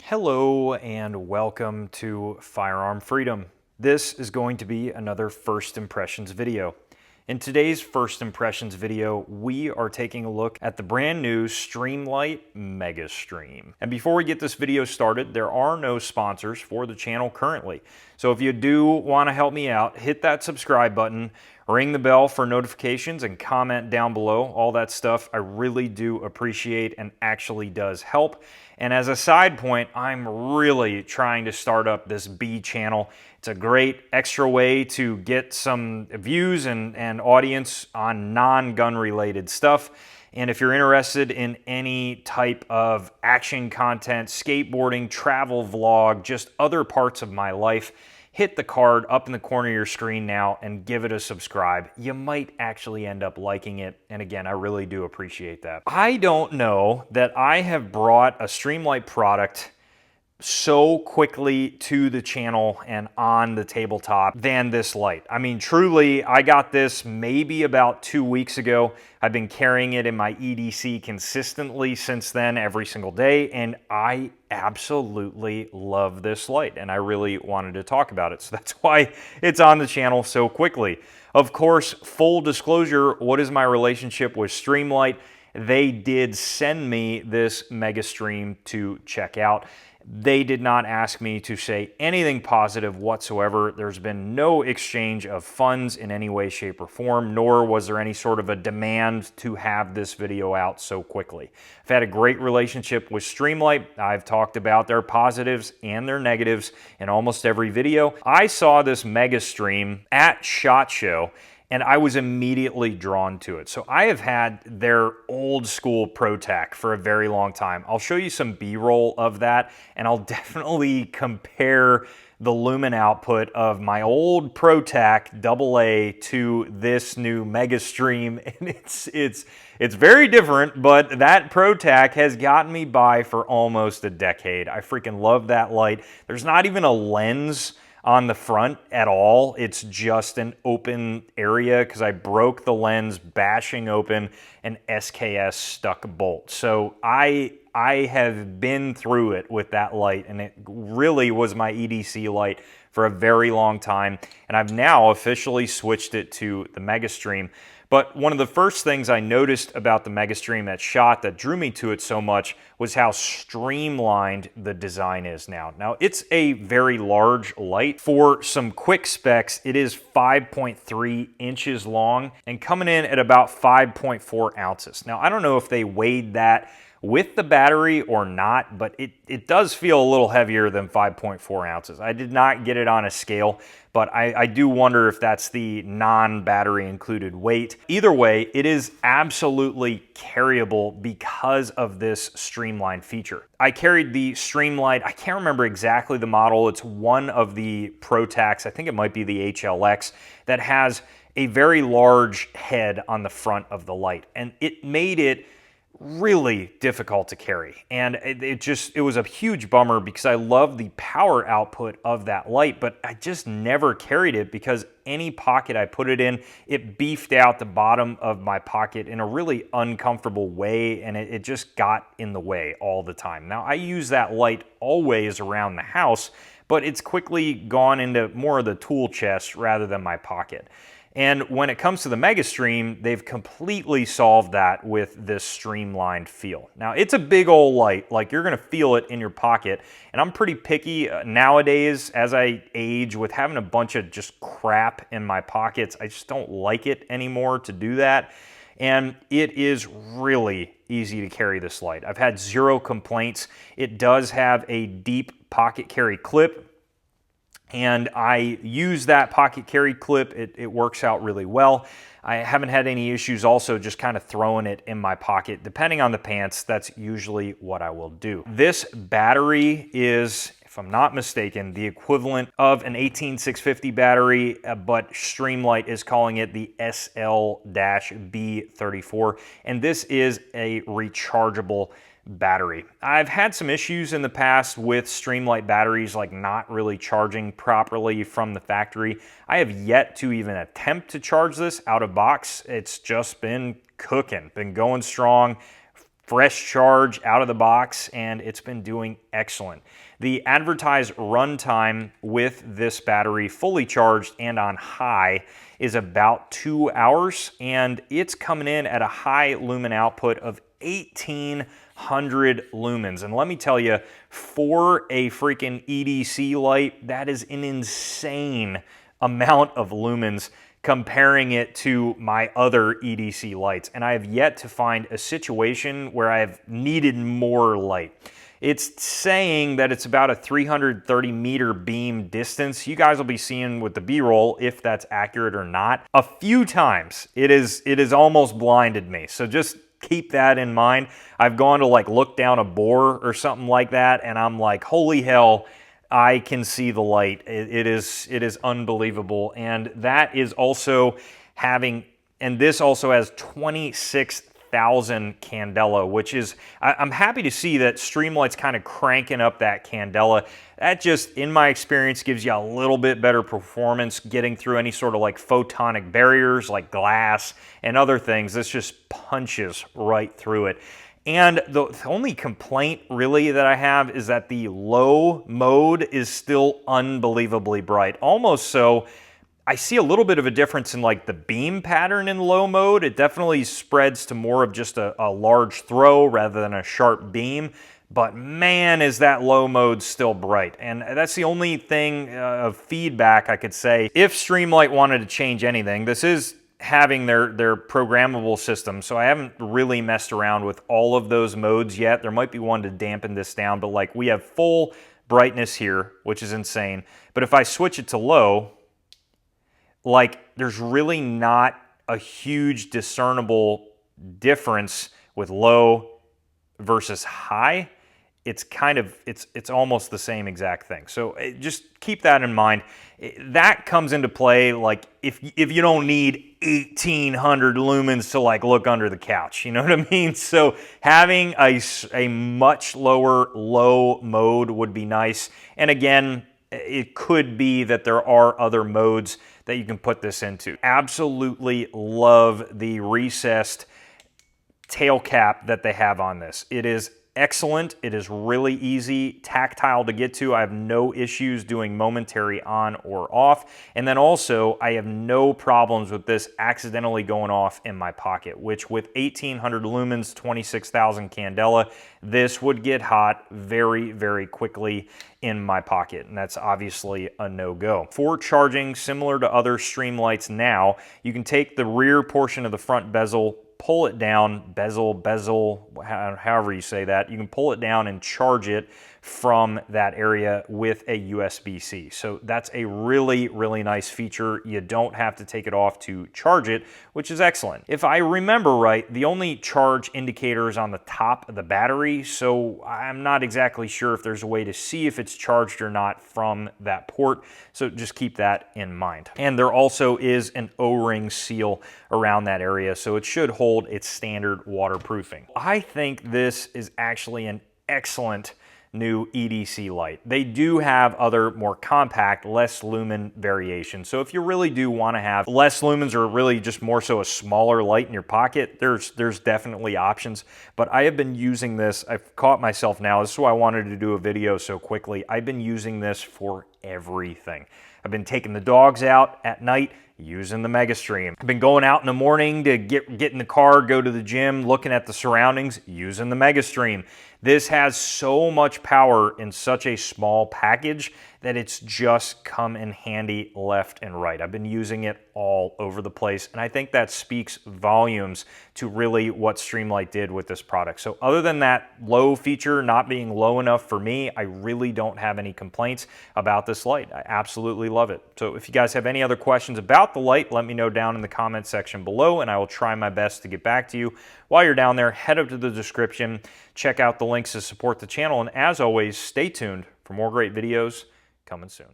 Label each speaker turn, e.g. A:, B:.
A: Hello and welcome to Firearm Freedom. This is going to be another First Impressions video. In today's First Impressions video, we are taking a look at the brand new Streamlight MEGASTREAM. And before we get this video started, there are no sponsors for the channel currently. So if you do want to help me out, hit that subscribe button, ring the bell for notifications, and comment down below. All that stuff I really do appreciate and actually does help. And as a side point, I'm really trying to start up this B channel. It's a great extra way to get some views and audience on non-gun related stuff. And if you're interested in any type of action content, skateboarding, travel vlog, just other parts of my life, hit the card up in the corner of your screen now and give it a subscribe. You might actually end up liking it. And again, I really do appreciate that. I don't know that I have brought a Streamlight product so quickly to the channel and on the tabletop than this light. I mean, truly, I got this maybe about 2 weeks ago. I've been carrying it in my EDC consistently since then, every single day, and I absolutely love this light, and I really wanted to talk about it. So that's why it's on the channel so quickly. Of course, full disclosure, what is my relationship with Streamlight? They did send me this MEGASTREAM to check out. They did not ask me to say anything positive whatsoever. There's been no exchange of funds in any way, shape, or form, nor was there any sort of a demand to have this video out so quickly. I've had a great relationship with Streamlight. I've talked about their positives and their negatives in almost every video. I saw this MEGASTREAM at SHOT Show, and I was immediately drawn to it. So I have had their old school ProTac for a very long time. I'll show you some B-roll of that, and I'll definitely compare the lumen output of my old ProTac AA to this new MEGASTREAM, and it's very different, but that ProTac has gotten me by for almost a decade. I freaking love that light. There's not even a lens on the front at all. It's just an open area because I broke the lens bashing open an SKS stuck bolt. So I have been through it with that light, and it really was my EDC light for a very long time, and I've now officially switched it to the MEGASTREAM. But one of the first things I noticed about the MEGASTREAM at SHOT that drew me to it so much was how streamlined the design is now. Now, it's a very large light. For some quick specs, it is 5.3 inches long and coming in at about 5.4 ounces. Now, I don't know if they weighed that with the battery or not, but it does feel a little heavier than 5.4 ounces. I did not get it on a scale, but I do wonder if that's the non-battery included weight. Either way, it is absolutely carryable because of this streamlined feature. I carried the Streamlight, I can't remember exactly the model, it's one of the ProTacs, I think it might be the HLX, that has a very large head on the front of the light, and it made it really difficult to carry. And it was a huge bummer because I love the power output of that light, but I just never carried it because any pocket I put it in, it beefed out the bottom of my pocket in a really uncomfortable way, and it just got in the way all the time. Now, I use that light always around the house, but it's quickly gone into more of the tool chest rather than my pocket. And when it comes to the MEGASTREAM, they've completely solved that with this streamlined feel. Now, it's a big old light, like you're gonna feel it in your pocket, and I'm pretty picky nowadays as I age with having a bunch of just crap in my pockets. I just don't like it anymore to do that. And it is really easy to carry this light. I've had zero complaints. It does have a deep pocket carry clip, and I use that pocket carry clip. It works out really well. I haven't had any issues also just kind of throwing it in my pocket. Depending on the pants, that's usually what I will do. This battery is, if I'm not mistaken, the equivalent of an 18650 battery, but Streamlight is calling it the SL-B34, and this is a rechargeable battery. I've had some issues in the past with Streamlight batteries, like not really charging properly from the factory. I have yet to even attempt to charge this out of box. It's just been cooking, been going strong. fresh charge out of the box, and it's been doing excellent. The advertised runtime with this battery fully charged and on high is about 2 hours, and it's coming in at a high lumen output of 1800 lumens. And let me tell you, for a freaking EDC light, that is an insane amount of lumens comparing it to my other EDC lights. And I have yet to find a situation where I've needed more light. It's saying that it's about a 330 meter beam distance. You guys will be seeing with the B-roll if that's accurate or not. A few times it is almost blinded me. So just keep that in mind. I've gone to like look down a bore or something like that, and I'm like, holy hell, I can see the light. It is unbelievable. And that is also having, and this also has 26,000 Candela, which is, I'm happy to see that Streamlight's kind of cranking up that Candela. That just, in my experience, gives you a little bit better performance getting through any sort of like photonic barriers like glass and other things. This just punches right through it. And the only complaint really that I have is that the low mode is still unbelievably bright. Almost so, I see a little bit of a difference in like the beam pattern in low mode. It definitely spreads to more of just a large throw rather than a sharp beam. But man, is that low mode still bright. And that's the only thing of feedback I could say. If Streamlight wanted to change anything, this is having their programmable system, so I haven't really messed around with all of those modes yet. There might be one to dampen this down, but like we have full brightness here, which is insane. But if I switch it to low, like there's really not a huge discernible difference with low versus high. It's kind of, it's almost the same exact thing. So just keep that in mind. That comes into play like if you don't need 1800 lumens to like look under the couch, you know what I mean? So having a much lower low mode would be nice. And again, it could be that there are other modes that you can put this into. Absolutely love the recessed tail cap that they have on this. It is excellent. It is really easy, tactile to get to. I have no issues doing momentary on or off. And then also, I have no problems with this accidentally going off in my pocket, which with 1800 lumens, 26,000 Candela, this would get hot very, very quickly in my pocket, and that's obviously a no-go. For charging, similar to other Streamlights now, you can take the rear portion of the front bezel, pull it down, bezel, however you say that. You can pull it down and charge it from that area with a USB-C. So that's a really, really nice feature. You don't have to take it off to charge it, which is excellent. If I remember right, the only charge indicator is on the top of the battery, so I'm not exactly sure if there's a way to see if it's charged or not from that port, so just keep that in mind. And there also is an O-ring seal around that area, so it should hold its standard waterproofing. I think this is actually an excellent new EDC light. They do have other more compact, less lumen variations. So if you really do want to have less lumens or really just more so a smaller light in your pocket, there's definitely options. But I have been using this, I've caught myself now, this is why I wanted to do a video so quickly. I've been using this for everything. I've been taking the dogs out at night, using the MEGASTREAM. I've been going out in the morning to get in the car, go to the gym, looking at the surroundings, using the MEGASTREAM. This has so much power in such a small package that it's just come in handy left and right. I've been using it all over the place, and I think that speaks volumes to really what Streamlight did with this product. So other than that low feature not being low enough for me, I really don't have any complaints about this light. I absolutely love it. So if you guys have any other questions about the light, let me know down in the comment section below, and I will try my best to get back to you. While you're down there, head up to the description, check out the links to support the channel, and as always, stay tuned for more great videos coming soon.